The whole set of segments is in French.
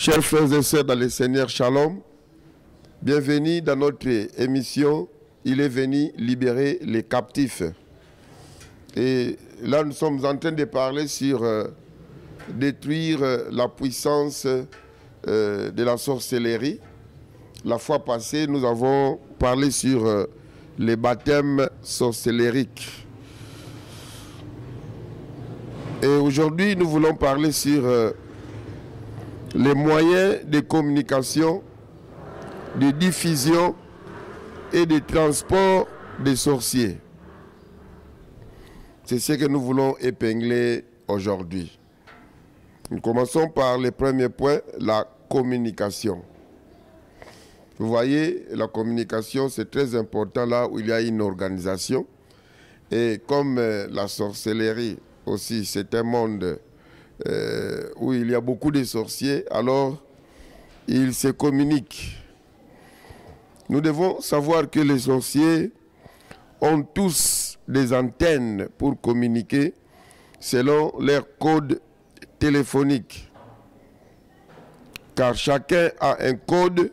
Chers frères et sœurs dans le Seigneur, Shalom. Bienvenue dans notre émission « Il est venu libérer les captifs ». Et là, nous sommes en train de parler sur détruire la puissance de la sorcellerie. La fois passée, nous avons parlé sur les baptêmes sorcellériques. Et aujourd'hui, nous voulons parler sur les moyens de communication, de diffusion et de transport des sorciers. C'est ce que nous voulons épingler aujourd'hui. Nous commençons par le premier point, la communication. Vous voyez, la communication, c'est très important là où il y a une organisation. Et comme la sorcellerie aussi, c'est un monde où il y a beaucoup de sorciers, alors ils se communiquent. Nous devons savoir que les sorciers ont tous des antennes pour communiquer selon leur code téléphonique. Car chacun a un code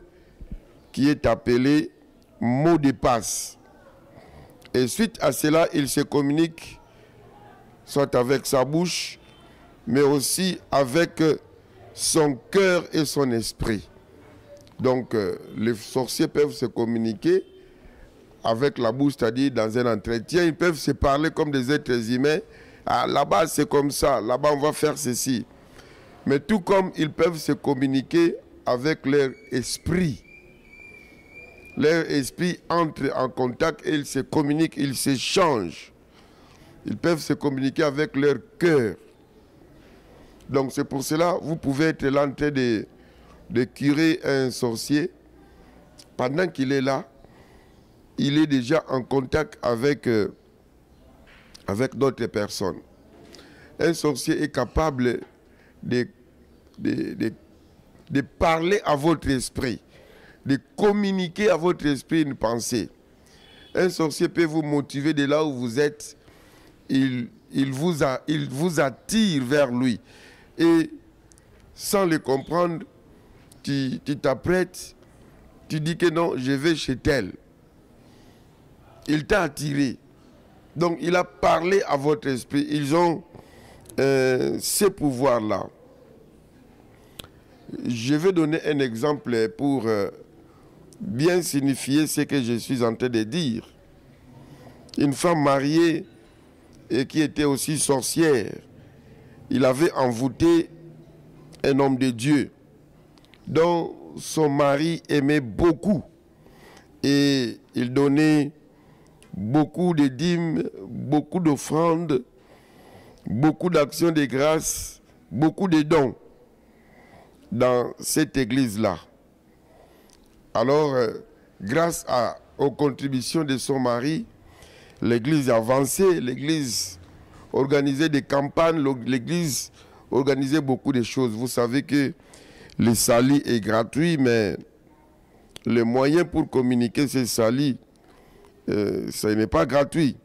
qui est appelé mot de passe. Et suite à cela, il se communique soit avec sa bouche, mais aussi avec son cœur et son esprit. Donc, les sorciers peuvent se communiquer avec la bouche, c'est-à-dire dans un entretien. Ils peuvent se parler comme des êtres humains. Ah, là-bas, c'est comme ça. Là-bas, on va faire ceci. Mais tout comme ils peuvent se communiquer avec leur esprit. Leur esprit entre en contact et ils se communiquent, ils s'échangent. Ils peuvent se communiquer avec leur cœur. Donc c'est pour cela, vous pouvez être là en train de curer un sorcier. Pendant qu'il est là, il est déjà en contact avec d'autres personnes. Un sorcier est capable de parler à votre esprit, de communiquer à votre esprit une pensée. Un sorcier peut vous motiver de là où vous êtes. Il vous attire vers lui. Et sans le comprendre, tu t'apprêtes, tu dis que non, je vais chez tel. Il t'a attiré. Donc il a parlé à votre esprit. Ils ont ces pouvoirs-là. Je vais donner un exemple pour bien signifier ce que je suis en train de dire. Une femme mariée et qui était aussi sorcière, il avait envoûté un homme de Dieu dont son mari aimait beaucoup et il donnait beaucoup de dîmes, beaucoup d'offrandes, beaucoup d'actions de grâce, beaucoup de dons dans cette église-là. Alors, grâce aux contributions de son mari, l'église avançait, l'église organisait des campagnes, l'église organisait beaucoup de choses. Vous savez que le sali est gratuit, mais les moyens pour communiquer ce sali, ce n'est pas gratuit.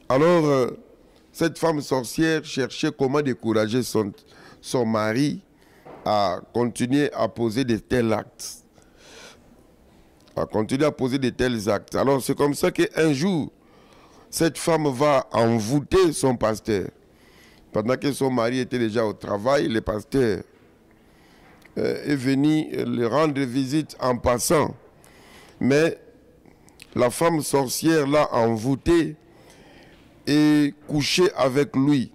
Alors, cette femme sorcière cherchait comment décourager son mari à continuer à poser de tels actes. À continuer à poser de tels actes. Alors, c'est comme ça qu'un jour, cette femme va envoûter son pasteur. Pendant que son mari était déjà au travail, le pasteur est venu lui rendre visite en passant. Mais la femme sorcière l'a envoûté et couché avec lui.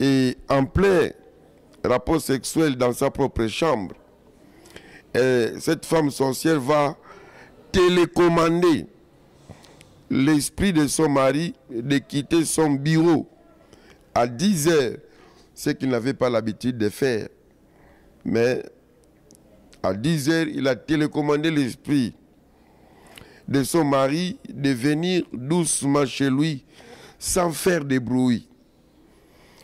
Et en plein rapport sexuel dans sa propre chambre, cette femme sorcière va télécommander l'esprit de son mari de quitter son bureau à 10 heures, ce qu'il n'avait pas l'habitude de faire. Mais à 10 heures, il a télécommandé l'esprit de son mari de venir doucement chez lui sans faire de bruit.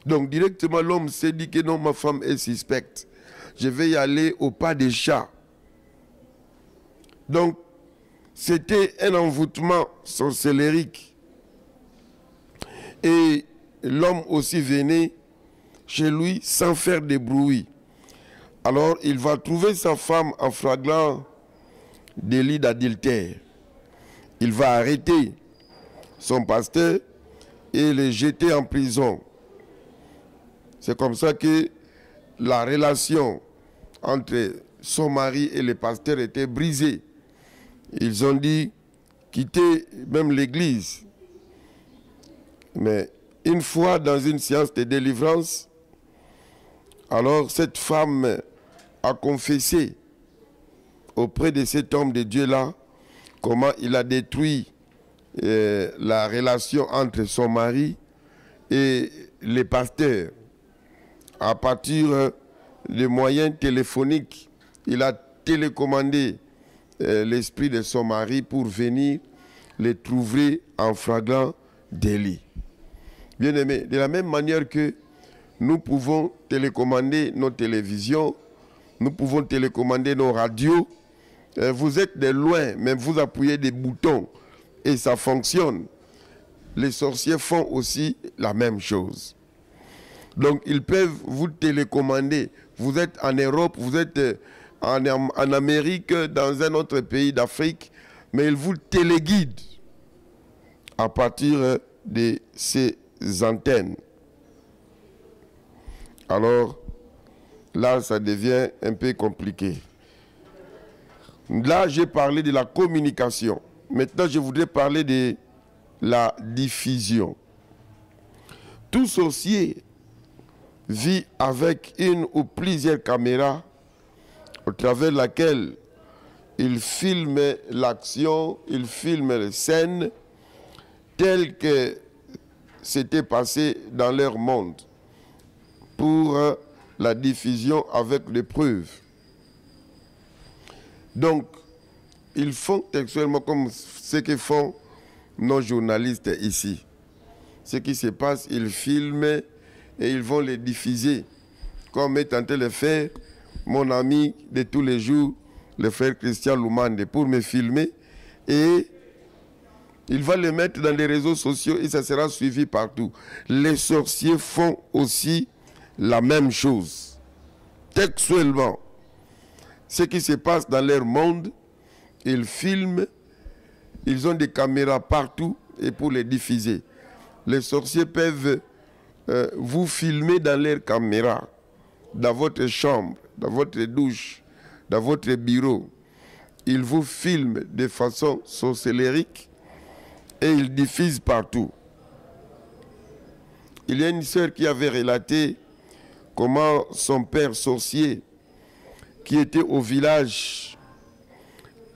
Donc directement, l'homme s'est dit que non, ma femme est suspecte. Je vais y aller au pas des chats. Donc, c'était un envoûtement sorcellérique. Et l'homme aussi venait chez lui sans faire de bruit. Alors il va trouver sa femme en flagrant délit d'adultère. Il va arrêter son pasteur et le jeter en prison. C'est comme ça que la relation entre son mari et le pasteur était brisée. Ils ont dit quitter même l'église. Mais une fois dans une séance de délivrance, alors cette femme a confessé auprès de cet homme de Dieu-là comment il a détruit la relation entre son mari et les pasteurs. À partir des moyens téléphoniques, il a télécommandé l'esprit de son mari pour venir les trouver en flagrant délit. Bien-aimés, de la même manière que nous pouvons télécommander nos télévisions, nous pouvons télécommander nos radios, vous êtes de loin, mais vous appuyez des boutons et ça fonctionne. Les sorciers font aussi la même chose. Donc ils peuvent vous télécommander. Vous êtes en Europe, vous êtes en Amérique, dans un autre pays d'Afrique, mais ils vous téléguident à partir de ces antennes. Alors là, ça devient un peu compliqué. Là, j'ai parlé de la communication. Maintenant, je voudrais parler de la diffusion. Tout sorcier vit avec une ou plusieurs caméras au travers de laquelle il filme l'action, il filme les scènes telles que c'était passé dans leur monde pour la diffusion avec des preuves. Donc, ils font textuellement comme ce que font nos journalistes ici. Ce qui se passe, ils filment et ils vont les diffuser. Comme est tenté de le faire mon ami de tous les jours, le frère Christian Lumande, pour me filmer. Et il va le mettre dans les réseaux sociaux et ça sera suivi partout. Les sorciers font aussi la même chose. Textuellement, ce qui se passe dans leur monde, ils filment, ils ont des caméras partout et pour les diffuser. Les sorciers peuvent vous filmer dans leur caméra, dans votre chambre, dans votre douche, dans votre bureau. Ils vous filment de façon sorcellérique et ils diffusent partout. Il y a une sœur qui avait relaté comment son père sorcier, qui était au village,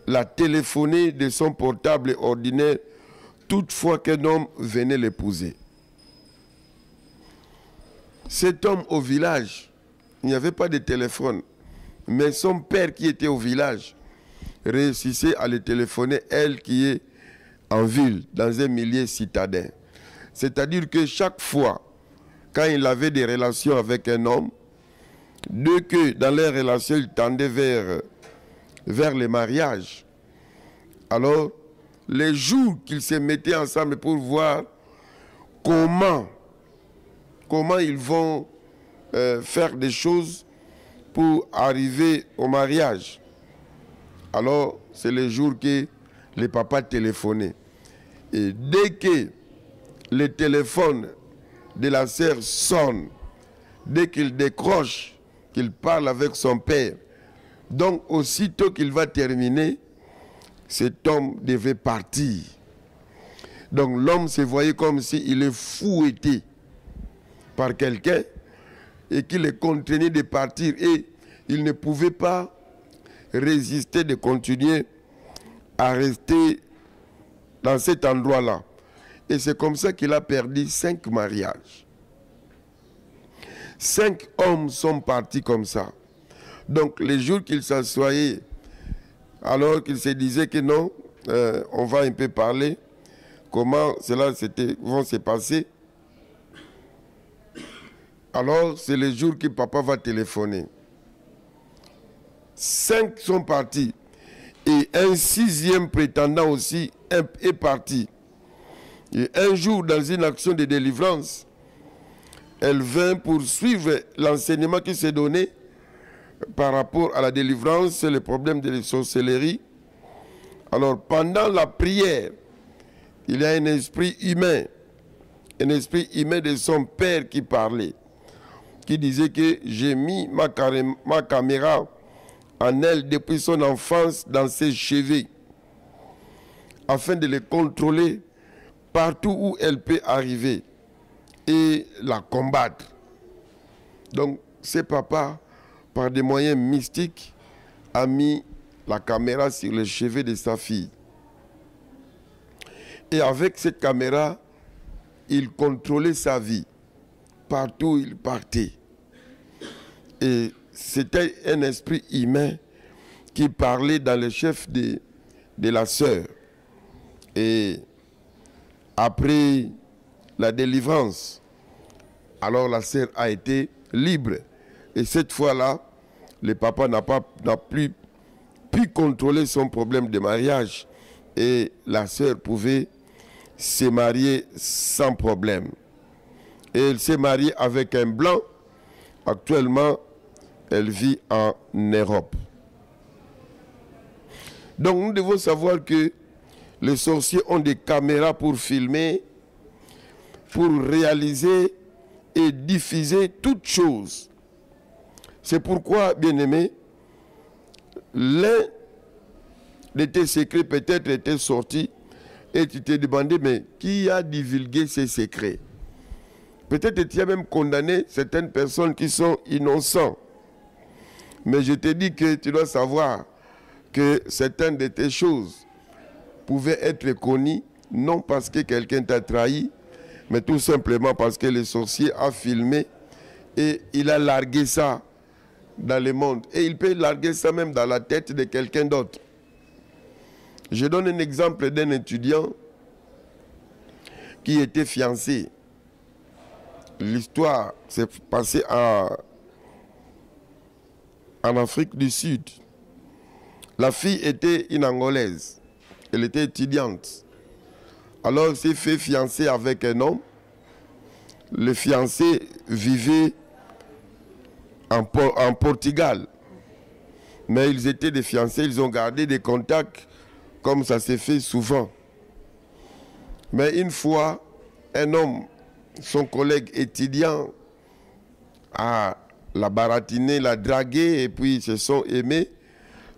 l'a téléphoné de son portable ordinaire toutefois qu'un homme venait l'épouser. Cet homme au village, il n'y avait pas de téléphone, mais son père qui était au village réussissait à le téléphoner, elle qui est en ville, dans un milieu citadin. C'est-à-dire que chaque fois, quand il avait des relations avec un homme, dès que dans les relations, il tendait vers le mariage, alors les jours qu'ils se mettaient ensemble pour voir comment ils vont faire des choses pour arriver au mariage. Alors, c'est le jour que les papas téléphonaient. Et dès que le téléphone de la sœur sonne, dès qu'il décroche, qu'il parle avec son père, donc aussitôt qu'il va terminer, cet homme devait partir. Donc l'homme se voyait comme s'il est fouetté par quelqu'un et qu'il le contraignait de partir et il ne pouvait pas résister de continuer à rester dans cet endroit-là. Et c'est comme ça qu'il a perdu 5 mariages. 5 hommes sont partis comme ça. Donc les jours qu'il s'assoyait, alors qu'il se disait que non, on va un peu parler, comment cela vont se passer. Alors c'est le jour que papa va téléphoner. 5 sont partis. Et un 6e prétendant aussi est parti. Et un jour, dans une action de délivrance, elle vint poursuivre l'enseignement qui s'est donné par rapport à la délivrance, c'est le problème de la sorcellerie. Alors, pendant la prière, il y a un esprit humain de son père qui parlait, qui disait que j'ai mis ma caméra en elle depuis son enfance dans ses cheveux, afin de les contrôler partout où elle peut arriver et la combattre. Donc, ce papa, par des moyens mystiques, a mis la caméra sur les cheveux de sa fille. Et avec cette caméra, il contrôlait sa vie. Partout où il partait. Et c'était un esprit humain qui parlait dans le chef de la sœur. Et après la délivrance, alors la sœur a été libre. Et cette fois-là, le papa n'a plus pu contrôler son problème de mariage. Et la sœur pouvait se marier sans problème. Et elle s'est mariée avec un blanc. Actuellement, elle vit en Europe. Donc nous devons savoir que les sorciers ont des caméras pour filmer, pour réaliser et diffuser toutes choses. C'est pourquoi, bien-aimé, l'un de tes secrets peut-être était sorti et tu t'es demandé, mais qui a divulgué ces secrets? Peut-être tu as même condamné certaines personnes qui sont innocentes. Mais je te dis que tu dois savoir que certaines de tes choses pouvaient être connues, non parce que quelqu'un t'a trahi, mais tout simplement parce que le sorcier a filmé et il a largué ça dans le monde. Et il peut larguer ça même dans la tête de quelqu'un d'autre. Je donne un exemple d'un étudiant qui était fiancé. L'histoire s'est passée en Afrique du Sud. La fille était une Angolaise. Elle était étudiante. Alors, elle s'est fait fiancer avec un homme. Le fiancé vivait en Portugal. Mais ils étaient des fiancés, ils ont gardé des contacts comme ça s'est fait souvent. Mais une fois, un homme, son collègue étudiant, a la baratiné, l'a dragué et puis ils se sont aimés.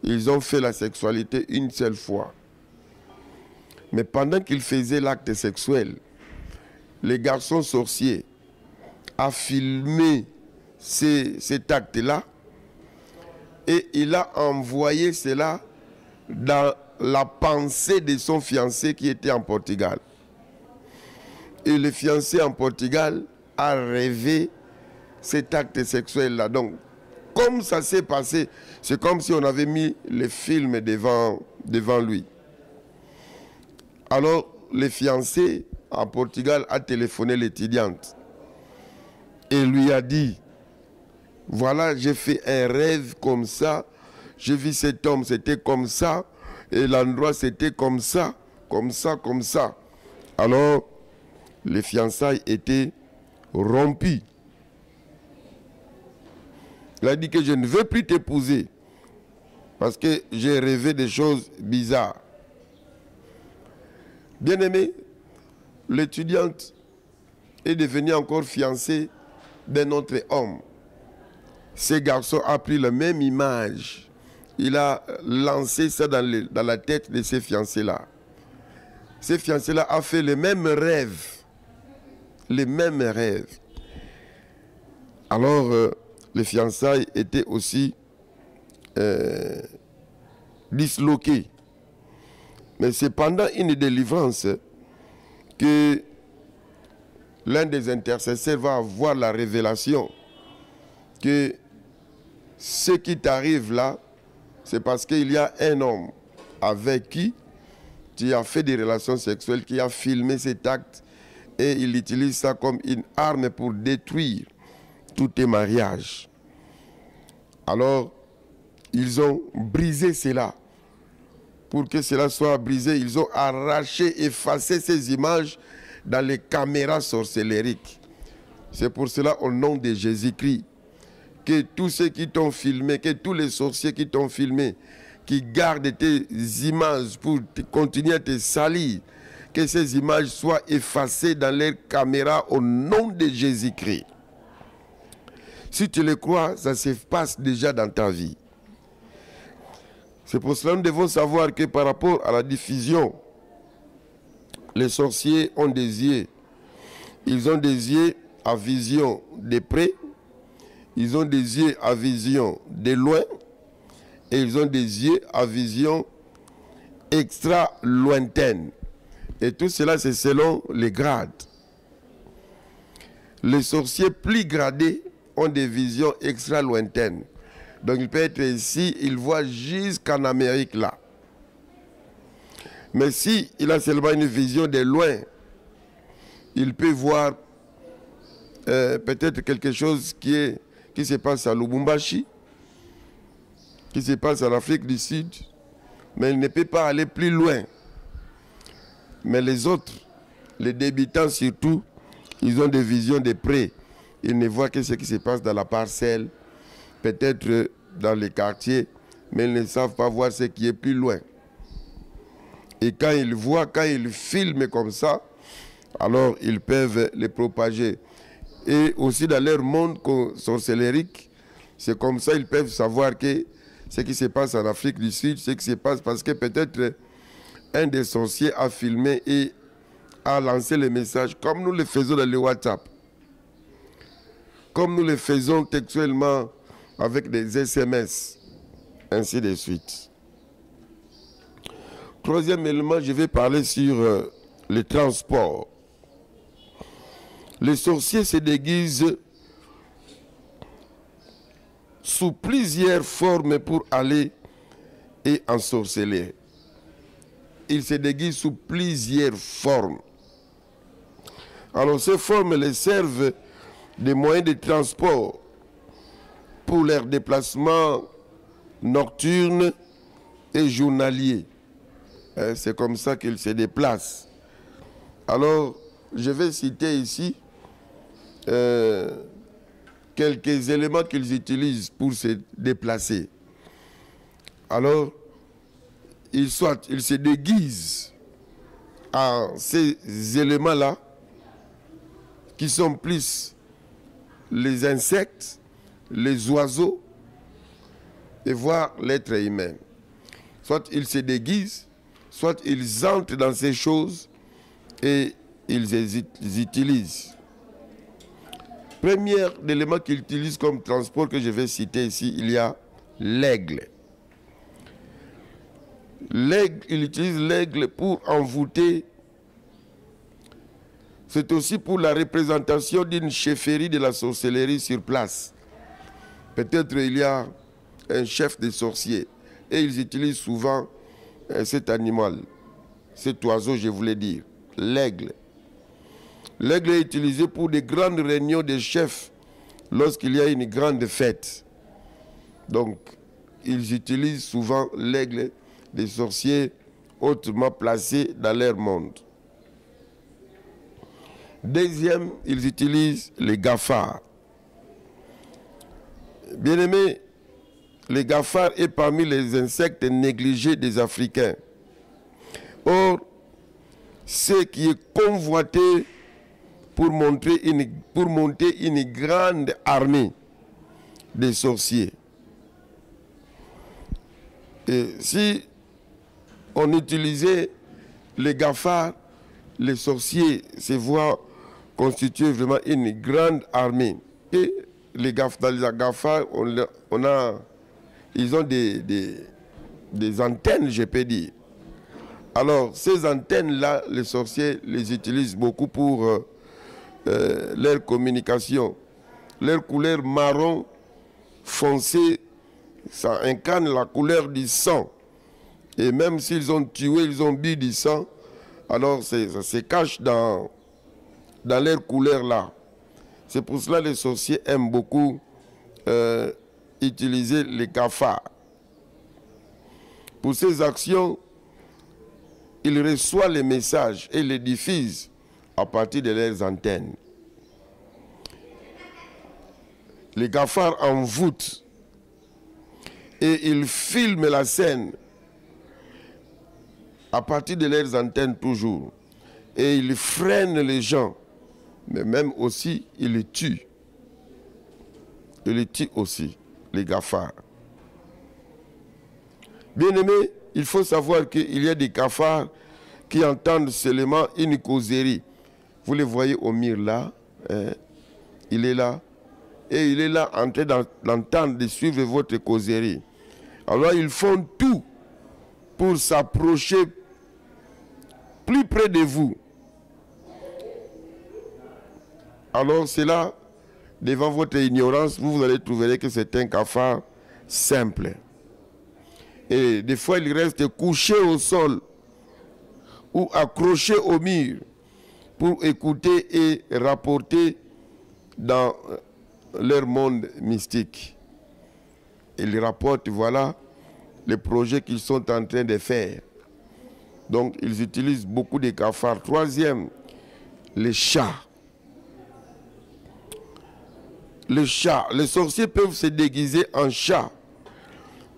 Ils ont fait la sexualité une seule fois. Mais pendant qu'il faisait l'acte sexuel, le garçon sorcier a filmé cet acte-là et il a envoyé cela dans la pensée de son fiancé qui était en Portugal. Et le fiancé en Portugal a rêvé cet acte sexuel-là. Donc, comme ça s'est passé, c'est comme si on avait mis le film devant lui. Alors, le fiancé en Portugal a téléphoné l'étudiante et lui a dit, voilà, j'ai fait un rêve comme ça, j'ai vu cet homme, c'était comme ça, et l'endroit c'était comme ça, comme ça, comme ça. Alors, les fiançailles étaient rompues. Il a dit que je ne veux plus t'épouser parce que j'ai rêvé des choses bizarres. Bien-aimé, l'étudiante est devenue encore fiancée d'un autre homme. Ce garçon a pris la même image. Il a lancé ça dans la tête de ces fiancés-là. Ces fiancés-là ont fait les mêmes rêves. Les mêmes rêves. Alors, les fiançailles étaient aussi disloquées. Mais c'est pendant une délivrance que l'un des intercesseurs va avoir la révélation que ce qui t'arrive là, c'est parce qu'il y a un homme avec qui tu as fait des relations sexuelles, qui a filmé cet acte et il utilise ça comme une arme pour détruire tous tes mariages. Alors, ils ont brisé cela. Pour que cela soit brisé, ils ont arraché, effacé ces images dans les caméras sorcellériques. C'est pour cela, au nom de Jésus-Christ, que tous ceux qui t'ont filmé, que tous les sorciers qui t'ont filmé, qui gardent tes images pour continuer à te salir, que ces images soient effacées dans leurs caméras au nom de Jésus-Christ. Si tu le crois, ça se passe déjà dans ta vie. C'est pour cela que nous devons savoir que par rapport à la diffusion, les sorciers ont des yeux. Ils ont des yeux à vision de près, ils ont des yeux à vision de loin, et ils ont des yeux à vision extra lointaine. Et tout cela, c'est selon les grades. Les sorciers plus gradés ont des visions extra lointaines. Donc il peut être ici, il voit jusqu'en Amérique là. Mais si il a seulement une vision de loin, il peut voir peut-être quelque chose qui se passe à Lubumbashi, qui se passe en Afrique du Sud, mais il ne peut pas aller plus loin. Mais les autres, les débutants surtout, ils ont des visions de près. Ils ne voient que ce qui se passe dans la parcelle, peut-être dans les quartiers, mais ils ne savent pas voir ce qui est plus loin. Et quand ils voient, quand ils filment comme ça, alors ils peuvent les propager. Et aussi dans leur monde sorcellérique, c'est comme ça qu'ils peuvent savoir que ce qui se passe en Afrique du Sud, ce qui se passe parce que peut-être un des sorciers a filmé et a lancé le message, comme nous le faisons dans le WhatsApp, comme nous le faisons textuellement avec des SMS, ainsi de suite. Troisième élément, je vais parler sur le transport. Les sorciers se déguisent sous plusieurs formes pour aller et ensorceler. Ils se déguisent sous plusieurs formes. Alors ces formes les servent de moyens de transport pour leurs déplacements nocturnes et journaliers. C'est comme ça qu'ils se déplacent. Alors, je vais citer ici quelques éléments qu'ils utilisent pour se déplacer. Alors, ils se déguisent en ces éléments-là, qui sont plus les insectes, les oiseaux, et voire l'être humain. Soit ils se déguisent, soit ils entrent dans ces choses et ils utilisent. Premier élément qu'ils utilisent comme transport que je vais citer ici, il y a l'aigle. L'aigle, il utilise l'aigle pour envoûter. C'est aussi pour la représentation d'une chefferie de la sorcellerie sur place. Peut-être il y a un chef de sorciers et ils utilisent souvent cet animal, cet oiseau, je voulais dire, l'aigle. L'aigle est utilisé pour des grandes réunions de chefs lorsqu'il y a une grande fête. Donc, ils utilisent souvent l'aigle des sorciers hautement placés dans leur monde. Deuxième, ils utilisent les gafards. Bien-aimés, les gafards est parmi les insectes négligés des Africains. Or, ce qui est convoité pour monter une grande armée de sorciers. Et si on utilisait les gafards, les sorciers se voient constituer vraiment une grande armée. Et dans les gafards, ils ont des antennes, je peux dire. Alors, ces antennes-là, les sorciers les utilisent beaucoup pour leur communication. Leur couleur marron foncé, ça incarne la couleur du sang. Et même s'ils ont tué, ils ont bu du sang, alors ça se cache dans leur couleur-là. C'est pour cela que les sorciers aiment beaucoup utiliser les gafards. Pour ces actions, ils reçoivent les messages et les diffusent à partir de leurs antennes. Les cafards envoûtent et ils filment la scène à partir de leurs antennes toujours. Et ils freinent les gens, mais même aussi, ils les tuent. Ils les tuent aussi, les cafards. Bien aimé, il faut savoir qu'il y a des cafards qui entendent seulement une causerie. Vous les voyez au mur là, hein? Il est là. Et il est là en train d'entendre, de suivre votre causerie. Alors ils font tout pour s'approcher plus près de vous. Alors c'est là, devant votre ignorance, vous allez trouver que c'est un cafard simple. Et des fois, ils restent couchés au sol ou accrochés au mur pour écouter et rapporter dans leur monde mystique. Ils rapportent, voilà, les projets qu'ils sont en train de faire. Donc, ils utilisent beaucoup de cafards. Troisième, les chats. Les chats. Les sorciers peuvent se déguiser en chat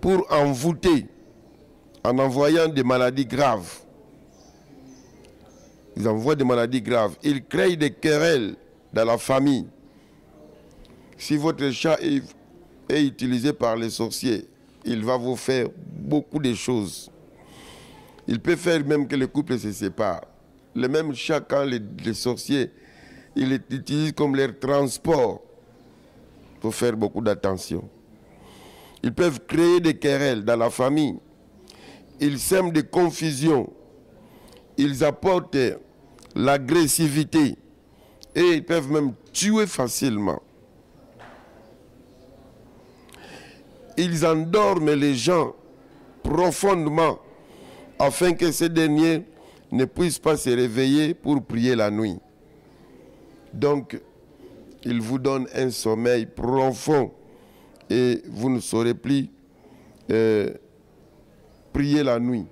pour envoûter en envoyant des maladies graves. Ils envoient des maladies graves. Ils créent des querelles dans la famille. Si votre chat est utilisé par les sorciers, il va vous faire beaucoup de choses. Il peut faire même que le couple se sépare. Le même chat, quand les sorciers, ils l'utilisent comme leur transport. Il faut faire beaucoup d'attention. Ils peuvent créer des querelles dans la famille. Ils sèment des confusions. Ils apportent l'agressivité. Et ils peuvent même tuer facilement. Ils endorment les gens profondément afin que ces derniers ne puissent pas se réveiller pour prier la nuit. Donc, ils vous donnent un sommeil profond et vous ne saurez plus prier la nuit.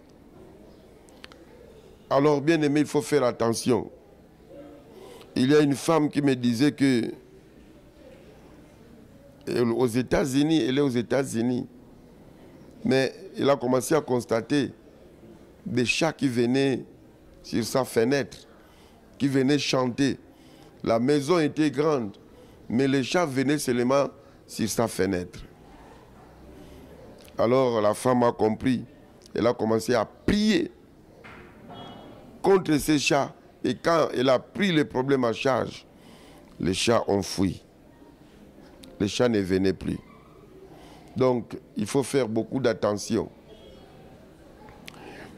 Alors, bien aimé, il faut faire attention. Il y a une femme qui me disait que aux États-Unis, elle est aux États-Unis, mais elle a commencé à constater des chats qui venaient sur sa fenêtre, qui venaient chanter. La maison était grande, mais les chats venaient seulement sur sa fenêtre. Alors la femme a compris, elle a commencé à prier contre ces chats. Et quand elle a pris le problème en charge, les chats ont fui. Les chats ne venaient plus. Donc, il faut faire beaucoup d'attention.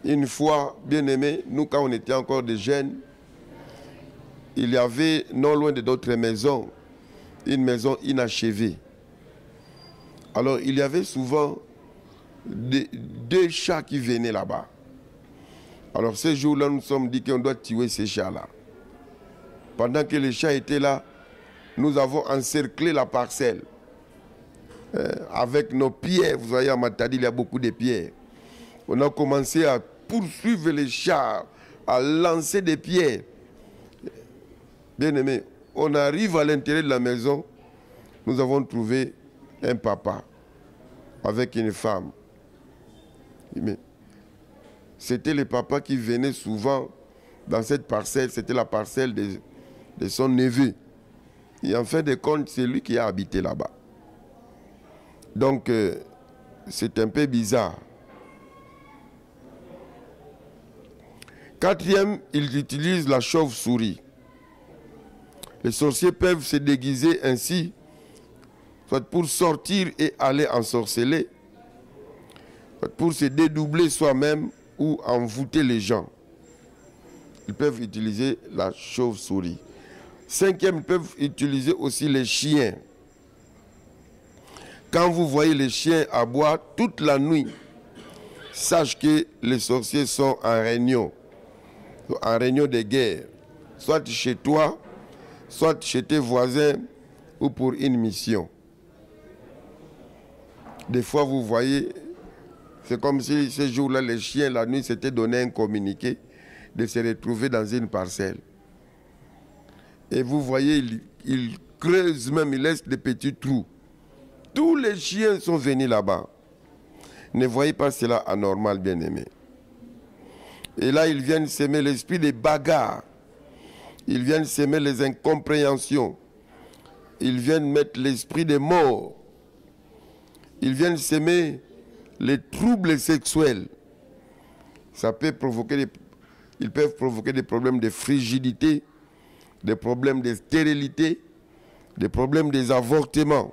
Une fois, bien aimé, nous, quand on était encore des jeunes, il y avait, non loin de notre maison, une maison inachevée. Alors, il y avait souvent deux chats qui venaient là-bas. Alors, ces jours-là, nous nous sommes dit qu'on doit tuer ces chats-là. Pendant que les chats étaient là, nous avons encerclé la parcelle avec nos pierres. Vous voyez, à Matadi, il y a beaucoup de pierres. On a commencé à poursuivre les chats, à lancer des pierres. Bien aimé, on arrive à l'intérieur de la maison, nous avons trouvé un papa avec une femme. Mais c'était le papa qui venait souvent dans cette parcelle, c'était la parcelle de son neveu. Et en fin de compte, c'est lui qui a habité là-bas. Donc, c'est un peu bizarre. Quatrième, ils utilisent la chauve-souris. Les sorciers peuvent se déguiser ainsi, soit pour sortir et aller ensorceler, soit pour se dédoubler soi-même ou envoûter les gens. Ils peuvent utiliser la chauve-souris. Cinquième, ils peuvent utiliser aussi les chiens. Quand vous voyez les chiens aboyer toute la nuit, sache que les sorciers sont en réunion de guerre, soit chez toi, soit chez tes voisins ou pour une mission. Des fois, vous voyez, c'est comme si ces jours-là, les chiens, la nuit, s'étaient donné un communiqué de se retrouver dans une parcelle. Et vous voyez, ils creusent même, ils laissent des petits trous Tous les chiens sont venus là-bas. Ne voyez pas cela anormal, bien-aimé. Et là, ils viennent s'aimer l'esprit des bagarres. Ils viennent s'aimer les incompréhensions. Ils viennent mettre l'esprit des morts. Ils viennent s'aimer les troubles sexuels. Ça peut provoquer ils peuvent provoquer des problèmes de frigidité, des problèmes de stérilité, des problèmes des avortements.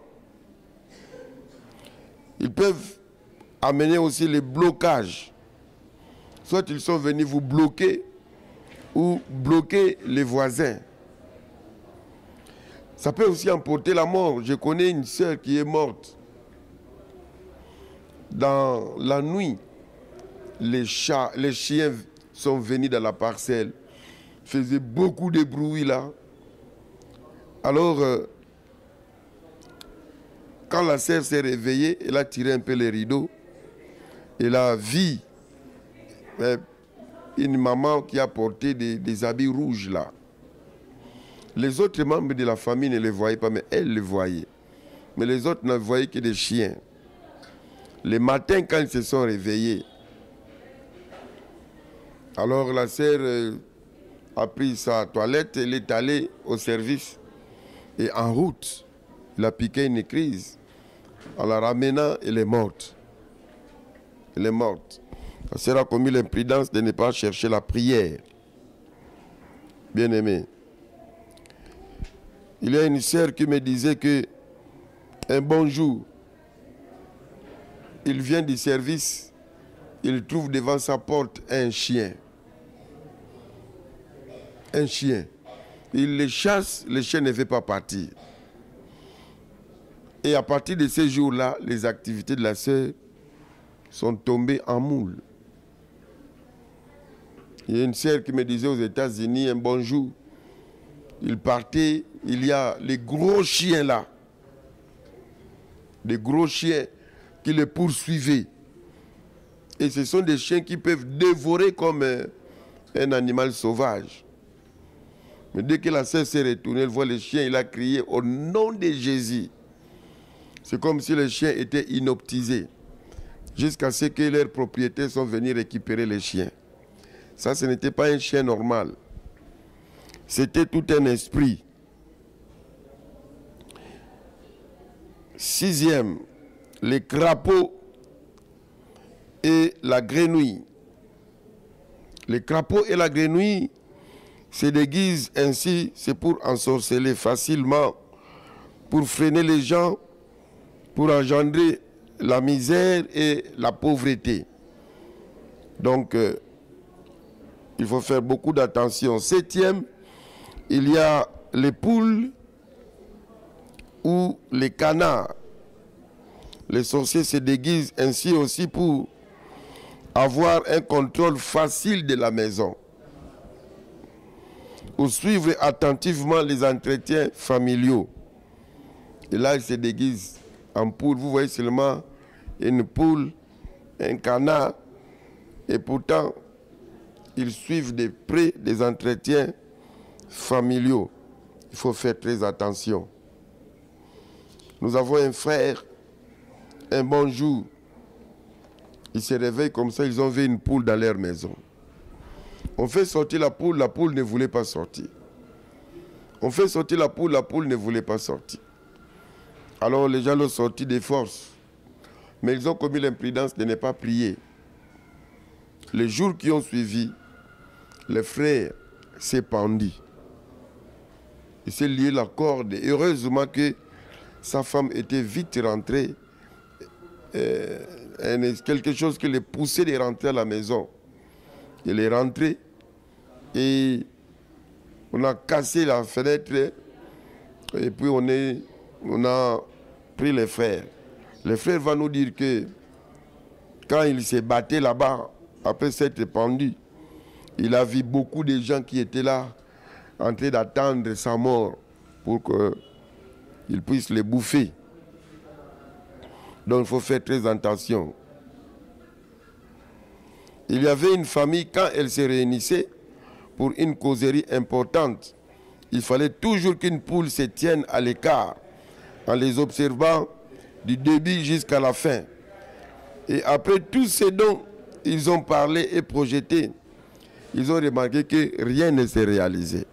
Ils peuvent amener aussi les blocages. Soit ils sont venus vous bloquer ou bloquer les voisins. Ça peut aussi emporter la mort. Je connais une sœur qui est morte. Dans la nuit, les chiens sont venus dans la parcelle, faisaient beaucoup de bruit là. Alors, quand la sœur s'est réveillée, elle a tiré un peu les rideaux. Elle a vu une maman qui a porté des habits rouges là. Les autres membres de la famille ne les voyaient pas, mais elle les voyait. Mais les autres ne voyaient que des chiens. Le matin, quand ils se sont réveillés, alors la sœur a pris sa toilette, elle est allée au service. Et en route, elle a piqué une crise. En la ramenant, elle est morte. Elle est morte. La sœur a commis l'imprudence de ne pas chercher la prière. Bien-aimé. Il y a une sœur qui me disait que un bon jour, il vient du service, il trouve devant sa porte un chien. Un chien. Il le chasse, le chien ne veut pas partir. Et à partir de ces jours-là, les activités de la sœur sont tombées en moule. Il y a une sœur qui me disait aux États-Unis, un bon jour, il partait, il y a les gros chiens là. Des gros chiens qui le poursuivaient. Et ce sont des chiens qui peuvent dévorer comme un animal sauvage. Mais dès que la sœur s'est retournée, elle voit le chien, il a crié au nom de Jésus. C'est comme si les chiens étaient inoptisés. Jusqu'à ce que leurs propriétaires sont venus récupérer les chiens. Ça, ce n'était pas un chien normal. C'était tout un esprit. 6e, les crapauds et la grenouille. Les crapauds et la grenouille se déguisent ainsi, c'est pour ensorceler facilement, pour freiner les gens, pour engendrer la misère et la pauvreté. Donc, il faut faire beaucoup d'attention. 7e, il y a les poules ou les canards. Les sorciers se déguisent ainsi aussi pour avoir un contrôle facile de la maison, ou suivre attentivement les entretiens familiaux. Et là, ils se déguisent en poule. Vous voyez seulement une poule, un canard, et pourtant, ils suivent de près des entretiens familiaux. Il faut faire très attention. Nous avons un frère, un bon jour, ils se réveillent comme ça, ils ont vu une poule dans leur maison. On fait sortir la poule ne voulait pas sortir. On fait sortir la poule ne voulait pas sortir. Alors les gens l'ont sorti de force. Mais ils ont commis l'imprudence de ne pas prier. Les jours qui ont suivi, le frère s'est pendu. Il s'est lié la corde. Et heureusement que sa femme était vite rentrée. Quelque chose qui le poussait de rentrer à la maison. Il est rentré et on a cassé la fenêtre et puis on a pris les frères. Le frère va nous dire que quand il s'est battu là-bas, après s'être pendu, il a vu beaucoup de gens qui étaient là en train d'attendre sa mort pour qu'il puisse les bouffer. Donc il faut faire très attention. Il y avait une famille, quand elle se réunissait pour une causerie importante, il fallait toujours qu'une poule se tienne à l'écart en les observant du début jusqu'à la fin. Et après tout ce dont ils ont parlé et projeté, ils ont remarqué que rien ne s'est réalisé.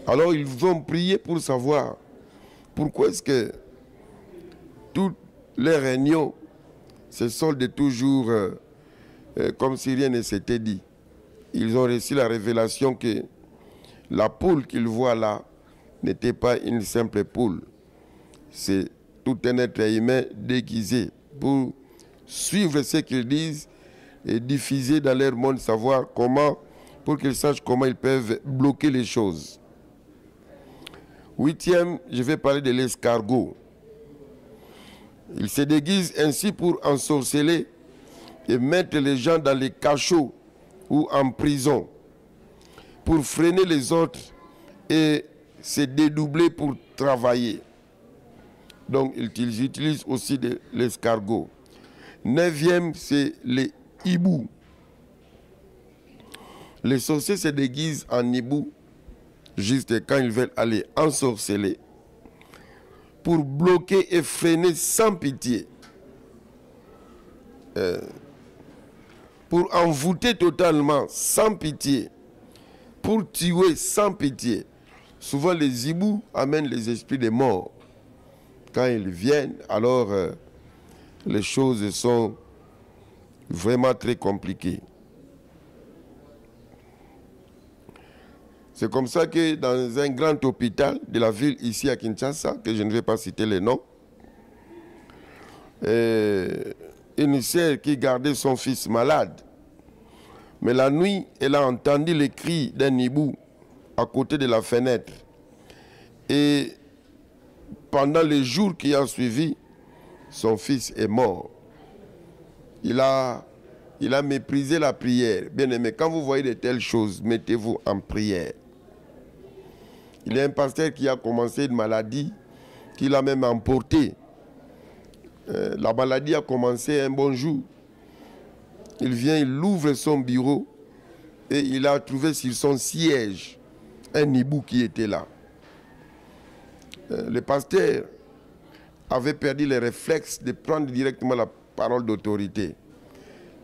Alors ils ont prié pour savoir pourquoi est-ce que toutes les réunions se soldent toujours comme si rien ne s'était dit. Ils ont reçu la révélation que la poule qu'ils voient là n'était pas une simple poule. C'est tout un être humain déguisé pour suivre ce qu'ils disent et diffuser dans leur monde, savoir comment, pour qu'ils sachent comment ils peuvent bloquer les choses. Huitième, je vais parler de l'escargot. Il se déguise ainsi pour ensorceler et mettre les gens dans les cachots ou en prison, pour freiner les autres et se dédoubler pour travailler. Donc, ils utilisent aussi l'escargot. Neuvième, c'est les hiboux. Les sorciers se déguisent en hiboux juste quand ils veulent aller ensorceler, pour bloquer et freiner sans pitié, pour envoûter totalement sans pitié, pour tuer sans pitié. Souvent les hiboux amènent les esprits des morts. Quand ils viennent, alors les choses sont vraiment très compliquées. C'est comme ça que dans un grand hôpital de la ville ici à Kinshasa, que je ne vais pas citer les noms, une sœur qui gardait son fils malade, mais la nuit, elle a entendu les cris d'un hibou à côté de la fenêtre. Et pendant les jours qui ont suivi, son fils est mort. Il a méprisé la prière. Bien aimé, quand vous voyez de telles choses, mettez-vous en prière. Il y a un pasteur qui a commencé une maladie qu'il a même emportée. La maladie a commencé un bon jour. Il vient, il ouvre son bureau et il a trouvé sur son siège un hibou qui était là. Le pasteur avait perdu le réflexe de prendre directement la parole d'autorité.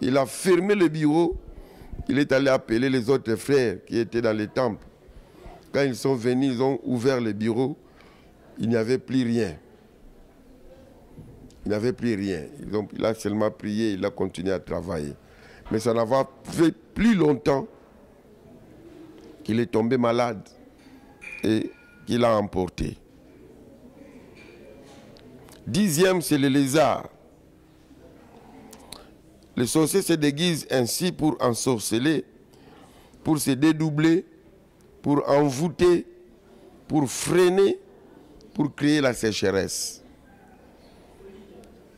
Il a fermé le bureau. Il est allé appeler les autres frères qui étaient dans les temples. Quand ils sont venus, ils ont ouvert le bureau. Il n'y avait plus rien. Il n'y avait plus rien. Il a seulement prié, il a continué à travailler. Mais ça n'a pas fait plus longtemps qu'il est tombé malade et qu'il a emporté. Dixième, c'est le lézard. Les sorciers se déguisent ainsi pour ensorceler, pour se dédoubler, pour envoûter, pour freiner, pour créer la sécheresse.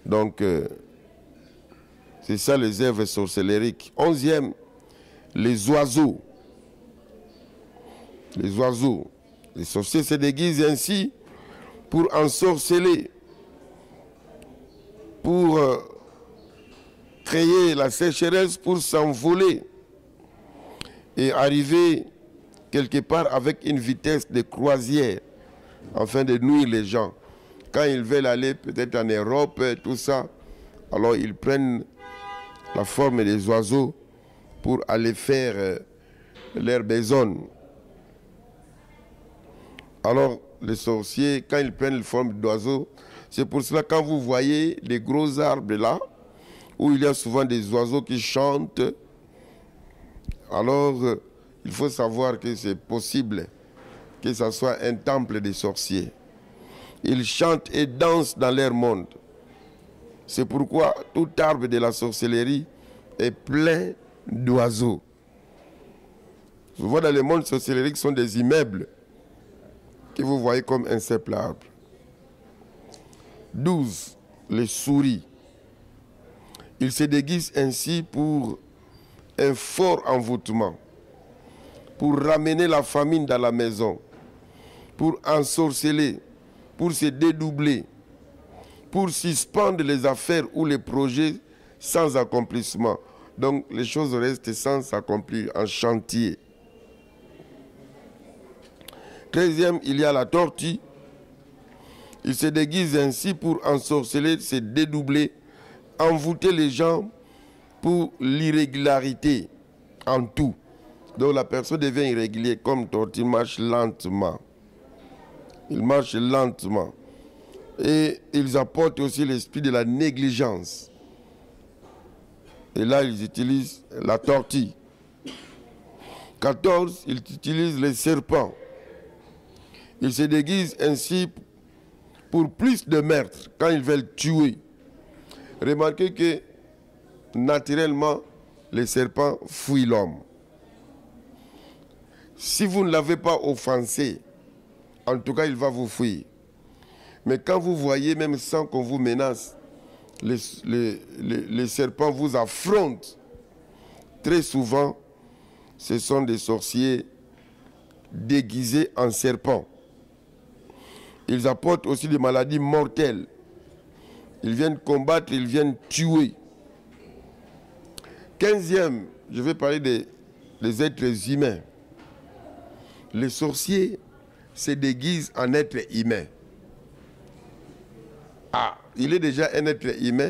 Donc, c'est ça les œuvres sorcellériques. Onzième, les oiseaux. Les oiseaux. Les sorciers se déguisent ainsi pour ensorceler, pour créer la sécheresse, pour s'envoler et arriver quelque part avec une vitesse de croisière afin de nuire les gens. Quand ils veulent aller peut-être en Europe, tout ça, alors ils prennent la forme des oiseaux pour aller faire leur besogne. Alors les sorciers, quand ils prennent la forme d'oiseaux, c'est pour cela quand vous voyez les gros arbres là, où il y a souvent des oiseaux qui chantent, alors il faut savoir que c'est possible que ce soit un temple des sorciers. Ils chantent et dansent dans leur monde. C'est pourquoi tout arbre de la sorcellerie est plein d'oiseaux. Souvent dans le monde sorcellerique, ce sont des immeubles que vous voyez comme un simple arbre. 12. Les souris. Ils se déguisent ainsi pour un fort envoûtement, pour ramener la famine dans la maison, pour ensorceler, pour se dédoubler, pour suspendre les affaires ou les projets sans accomplissement. Donc les choses restent sans s'accomplir, en chantier. 13e, il y a la tortue. Il se déguise ainsi pour ensorceler, se dédoubler, envoûter les gens pour l'irrégularité en tout. Donc la personne devient irrégulière comme toi, il marche lentement. Il marche lentement. Et ils apportent aussi l'esprit de la négligence. Et là, ils utilisent la tortue. 14, ils utilisent les serpents. Ils se déguisent ainsi pour plus de meurtres quand ils veulent tuer. Remarquez que naturellement, les serpents fuient l'homme. Si vous ne l'avez pas offensé, en tout cas, il va vous fuir. Mais quand vous voyez, même sans qu'on vous menace, les serpents vous affrontent. Très souvent, ce sont des sorciers déguisés en serpents. Ils apportent aussi des maladies mortelles. Ils viennent combattre, ils viennent tuer. 15e, je vais parler des êtres humains. Les sorciers se déguisent en êtres humains. Ah, il est déjà un être humain,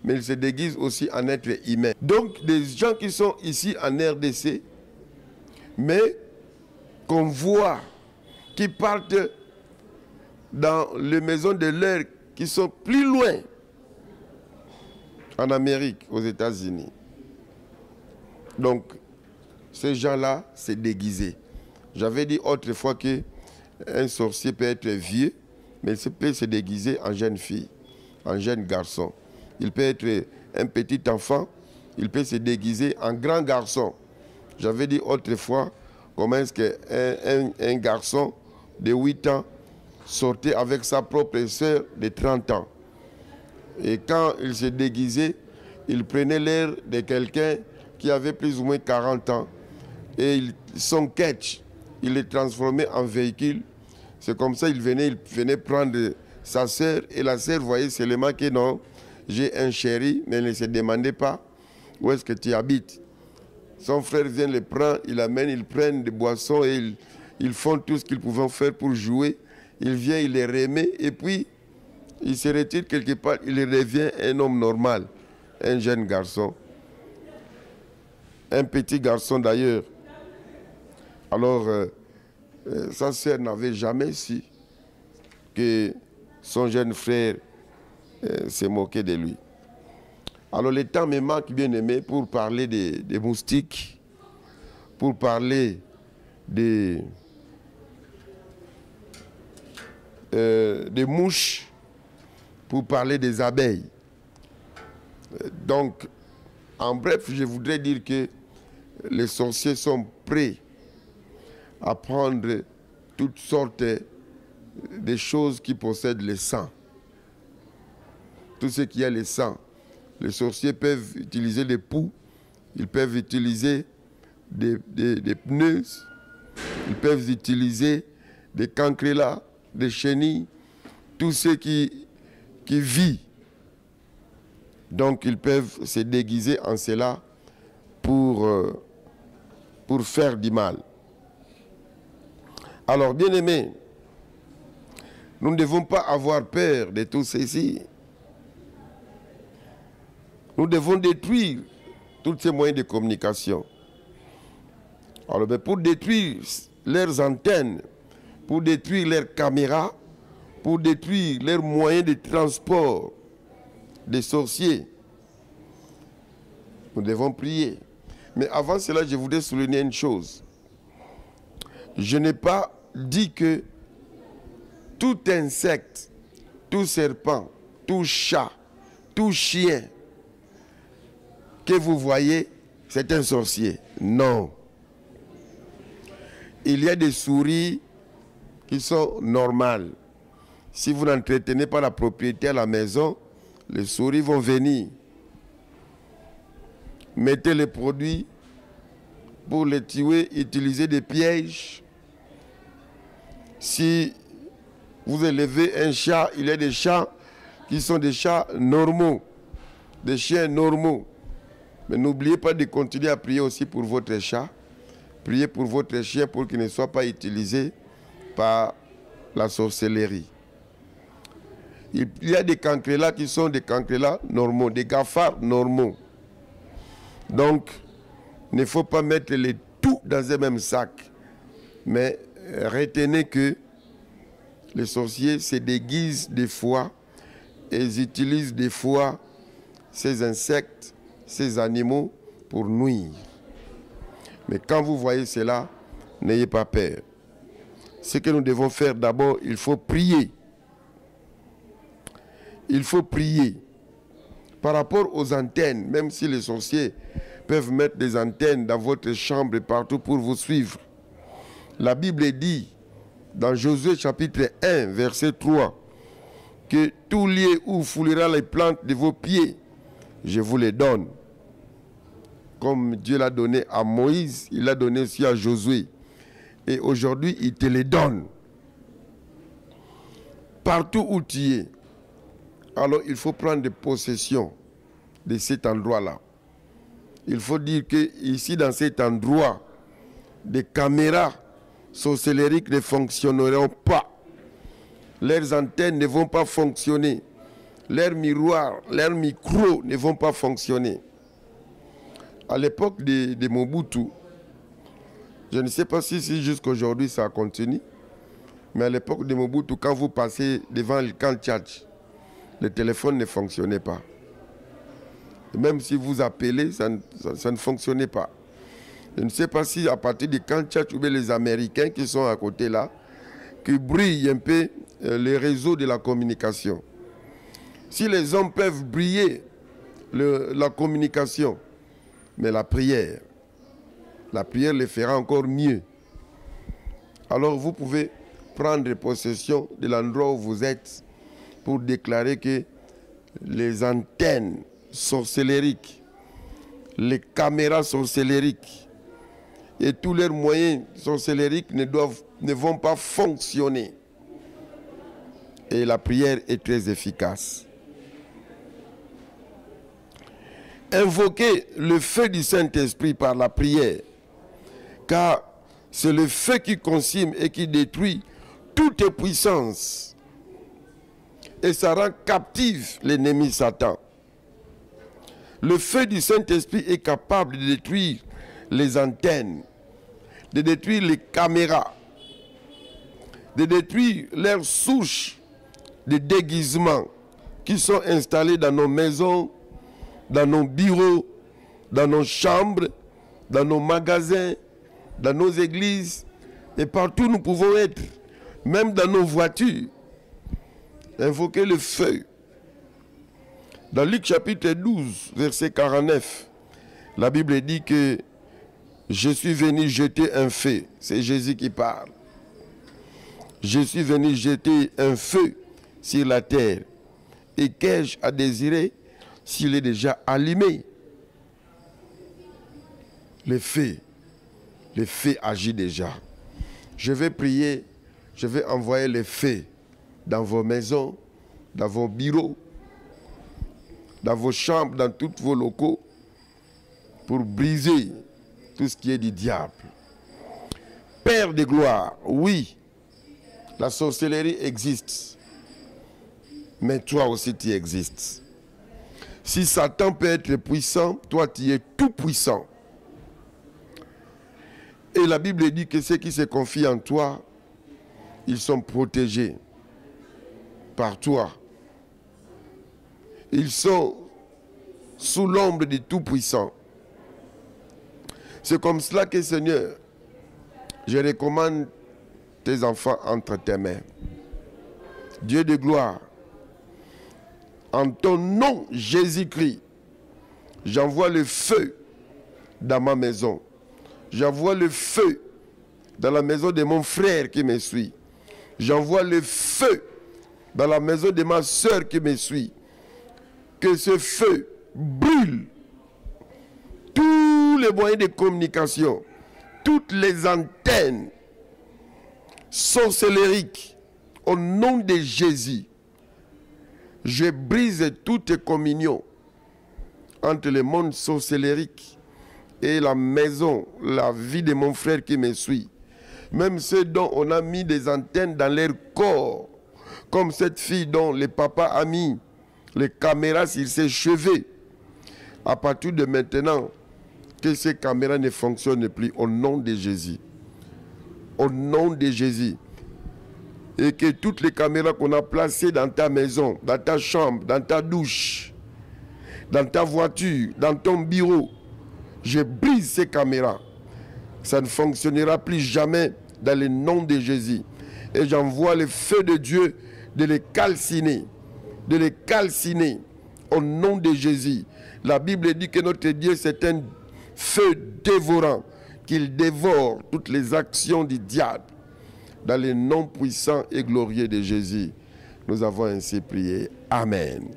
mais il se déguise aussi en être humain. Donc, des gens qui sont ici en RDC, mais qu'on voit, qui partent dans les maisons de l'air qui sont plus loin, en Amérique, aux États-Unis. Donc, ces gens-là, c'est déguisé. J'avais dit autrefois qu'un sorcier peut être vieux, mais il peut se déguiser en jeune fille, en jeune garçon. Il peut être un petit enfant, il peut se déguiser en grand garçon. J'avais dit autrefois comment est-ce qu'un garçon de 8 ans sortait avec sa propre sœur de 30 ans. Et quand il se déguisait, il prenait l'air de quelqu'un qui avait plus ou moins 40 ans. Et son catch, il le transformait en véhicule. C'est comme ça qu'il venait prendre sa sœur. Et la sœur voyait seulement que non, j'ai un chéri, mais elle ne se demandait pas où est-ce que tu habites. Son frère vient le prendre, il l'amène, ils prennent des boissons et ils font tout ce qu'ils pouvaient faire pour jouer. Il vient, il les remet et puis il se retire quelque part, il revient un homme normal, un jeune garçon. Un petit garçon d'ailleurs. Alors, sa sœur n'avait jamais su que son jeune frère se moquait de lui. Alors, le temps me manque, bien aimé, pour parler des moustiques, pour parler des mouches, pour parler des abeilles. Donc, en bref, je voudrais dire que les sorciers sont prêts à prendre toutes sortes de choses qui possèdent le sang. Tout ce qui a le sang. Les sorciers peuvent utiliser des poux, ils peuvent utiliser des pneus, ils peuvent utiliser des cancrelats, des chenilles, tout ce qui vit. Donc ils peuvent se déguiser en cela pour faire du mal. Alors, bien aimés, nous ne devons pas avoir peur de tout ceci. Nous devons détruire tous ces moyens de communication. Alors, pour détruire leurs antennes, pour détruire leurs caméras, pour détruire leurs moyens de transport des sorciers, nous devons prier. Mais avant cela, je voudrais souligner une chose. Je n'ai pas dit que tout insecte, tout serpent, tout chat, tout chien que vous voyez, c'est un sorcier. Non. Il y a des souris qui sont normales. Si vous n'entretenez pas la propriété à la maison, les souris vont venir. Mettez les produits pour les tuer, utilisez des pièges. Si vous élevez un chat, il y a des chats qui sont des chats normaux, des chiens normaux. Mais n'oubliez pas de continuer à prier aussi pour votre chat. Priez pour votre chien pour qu'il ne soit pas utilisé par la sorcellerie. Il y a des cancrelats qui sont des cancrelats normaux, des cafards normaux. Donc, il ne faut pas mettre les tout dans un même sac. Mais retenez que les sorciers se déguisent des fois et ils utilisent des fois ces insectes, ces animaux pour nuire. Mais quand vous voyez cela, n'ayez pas peur. Ce que nous devons faire d'abord, il faut prier. Il faut prier. Par rapport aux antennes, même si les sorciers peuvent mettre des antennes dans votre chambre et partout pour vous suivre. La Bible dit, dans Josué chapitre 1, verset 3, que tout lieu où foulera les plantes de vos pieds, je vous les donne. Comme Dieu l'a donné à Moïse, il l'a donné aussi à Josué. Et aujourd'hui, il te les donne. Partout où tu es. Alors, il faut prendre possession de cet endroit-là. Il faut dire qu'ici, dans cet endroit, des caméras sorcellériques ne fonctionneront pas. Leurs antennes ne vont pas fonctionner. Leurs miroirs, leurs micros ne vont pas fonctionner. À l'époque de Mobutu, je ne sais pas si jusqu'à aujourd'hui ça continue, mais à l'époque de Mobutu, quand vous passez devant le camp Tchatch, le téléphone ne fonctionnait pas. Et même si vous appelez, ça ne fonctionnait pas. Je ne sais pas si à partir du camp Tchatch ou bien les Américains qui sont à côté là, qui brillent un peu les réseaux de la communication. Si les hommes peuvent briller la communication, mais la prière les fera encore mieux. Alors vous pouvez prendre possession de l'endroit où vous êtes pour déclarer que les antennes sorcellériques, les caméras sorcellériques et tous leurs moyens sorcellériques ne vont pas fonctionner. Et la prière est très efficace. Invoquez le feu du Saint-Esprit par la prière, car c'est le feu qui consume et qui détruit toute puissance. Et ça rend captif l'ennemi Satan. Le feu du Saint-Esprit est capable de détruire les antennes, de détruire les caméras, de détruire leurs souches de déguisement qui sont installées dans nos maisons, dans nos bureaux, dans nos chambres, dans nos magasins, dans nos églises, et partout nous pouvons être, même dans nos voitures. Invoquer le feu. Dans Luc chapitre 12, verset 49, la Bible dit que je suis venu jeter un feu. C'est Jésus qui parle. Je suis venu jeter un feu sur la terre. Et qu'ai-je à désirer s'il est déjà allumé? Le feu agit déjà. Je vais prier, je vais envoyer le feu dans vos maisons, dans vos bureaux, dans vos chambres, dans tous vos locaux, pour briser tout ce qui est du diable. Père de gloire, oui, la sorcellerie existe, mais toi aussi tu existes. Si Satan peut être puissant, toi tu es tout puissant. Et la Bible dit que ceux qui se confient en toi, ils sont protégés par toi. Ils sont sous l'ombre du Tout-Puissant. C'est comme cela que, Seigneur, je recommande tes enfants entre tes mains. Dieu de gloire, en ton nom, Jésus-Christ, j'envoie le feu dans ma maison. J'envoie le feu dans la maison de mon frère qui me suit. J'envoie le feu dans la maison de ma soeur qui me suit. Que ce feu brûle tous les moyens de communication, toutes les antennes sorcellériques au nom de Jésus. Je brise toute communion entre le monde sorcellérique et la maison, la vie de mon frère qui me suit. Même ceux dont on a mis des antennes dans leur corps, comme cette fille dont le papa a mis les caméras sur ses cheveux. À partir de maintenant, que ces caméras ne fonctionnent plus au nom de Jésus. Au nom de Jésus. Et que toutes les caméras qu'on a placées dans ta maison, dans ta chambre, dans ta douche, dans ta voiture, dans ton bureau, je brise ces caméras. Ça ne fonctionnera plus jamais dans le nom de Jésus. Et j'envoie le feu de Dieu de les calciner. De les calciner au nom de Jésus. La Bible dit que notre Dieu c'est un feu dévorant, qu'il dévore toutes les actions du diable. Dans le nom puissant et glorieux de Jésus, nous avons ainsi prié. Amen.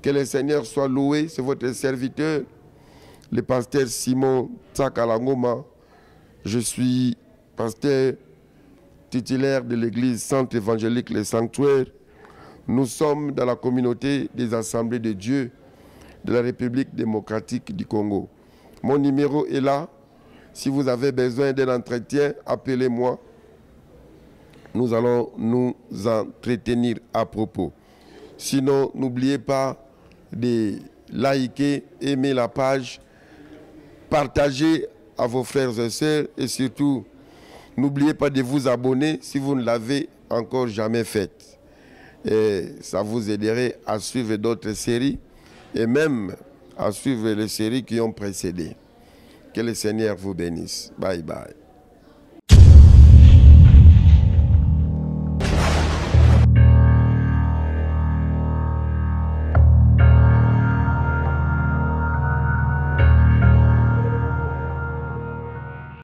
Que le Seigneur soit loué. C'est votre serviteur, le pasteur Simon Tsakalangoma. Je suis pasteur titulaire de l'église Centre évangélique Les Sanctuaires. Nous sommes dans la communauté des Assemblées de Dieu de la République démocratique du Congo. Mon numéro est là. Si vous avez besoin d'un entretien, appelez-moi. Nous allons nous entretenir à propos. Sinon, n'oubliez pas de liker, aimer la page, partager à vos frères et sœurs et surtout, n'oubliez pas de vous abonner si vous ne l'avez encore jamais fait. Et ça vous aiderait à suivre d'autres séries et même à suivre les séries qui ont précédé. Que le Seigneur vous bénisse. Bye bye.